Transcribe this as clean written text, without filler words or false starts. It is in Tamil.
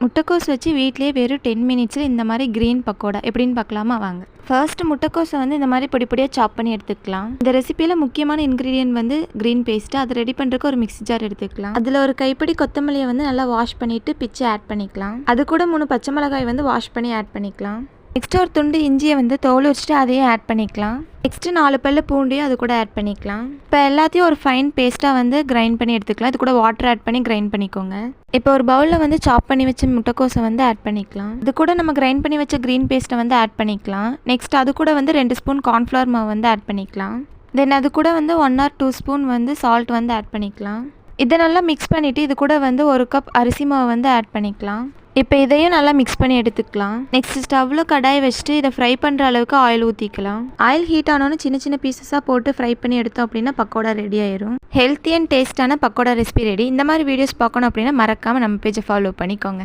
முட்டைக்கோஸ் வச்சு வீட்டிலேயே வெறும் 10 மினிட்ஸில் இந்த மாதிரி க்ரீன் பக்கோடா எப்படின்னு பார்க்கலாமா வாங்க. ஃபர்ஸ்ட் முட்டைக்கோஸை வந்து இந்த மாதிரி பொடி பொடியாக சாப் பண்ணி எடுத்துக்கலாம். இந்த ரெசிபியில் முக்கியமான இன்க்ரீடியன்ட் வந்து க்ரீன் பேஸ்ட்டு. அதை ரெடி பண்ணுறதுக்கு ஒரு மிக்ஸி ஜார் எடுத்துக்கலாம். அதில் ஒரு கைப்பிடி கொத்தமல்லியை வந்து நல்லா வாஷ் பண்ணிவிட்டு பிச்சு ஆட் பண்ணிக்கலாம். அது கூட 3 பச்சை மிளகாய் வந்து வாஷ் பண்ணி ஆட் பண்ணிக்கலாம். நெக்ஸ்ட் ஒரு துண்டு இஞ்சியை வந்து தோல் வச்சுட்டு அதையும் ஆட் பண்ணிக்கலாம். நெக்ஸ்ட்டு 4 பல்லு பூண்டையும் அது கூட ஆட் பண்ணிக்கலாம். இப்போ எல்லாத்தையும் ஒரு ஃபைன் பேஸ்ட்டாக வந்து கிரைண்ட் பண்ணி எடுத்துக்கலாம். இது கூட வாட்டர் ஆட் பண்ணி கிரைண்ட் பண்ணிக்கோங்க. இப்போ ஒரு பவுலில் வந்து சாப் பண்ணி வச்ச முட்டைக்கோஸை வந்து ஆட் பண்ணிக்கலாம். இது கூட நம்ம கிரைண்ட் பண்ணி வச்ச க்ரீன் பேஸ்ட்டை வந்து ஆட் பண்ணிக்கலாம். நெக்ஸ்ட் அது கூட வந்து 2 ஸ்பூன் கார்ன்ஃப்ளவர் மாவு வந்து ஆட் பண்ணிக்கலாம். தென் அது கூட வந்து 1 or 2 ஸ்பூன் வந்து சால்ட் வந்து ஆட் பண்ணிக்கலாம். இதை நல்லா மிக்ஸ் பண்ணிவிட்டு இது கூட வந்து 1 கப் அரிசி மாவு வந்து ஆட் பண்ணிக்கலாம். இப்போ இதையும் நல்லா மிக்ஸ் பண்ணி எடுத்துக்கலாம். நெக்ஸ்ட் ஸ்டவ்வில் கடாய் வச்சுட்டு இதை ஃப்ரை பண்ணுற அளவுக்கு ஆயில் ஊற்றிக்கலாம். ஆயில் ஹீட் ஆனோன்னு சின்ன சின்ன பீசஸாக போட்டு ஃப்ரை பண்ணி எடுத்தோம் அப்படின்னா பக்கோடா ரெடி ஆயிரும். ஹெல்த்தி அண்ட் டேஸ்டான பக்கோடா ரெசிபி ரெடி. இந்த மாதிரி வீடியோஸ் பார்க்கணும் அப்படின்னா மறக்காமல் நம்ம பேஜை ஃபாலோ பண்ணிக்கோங்க.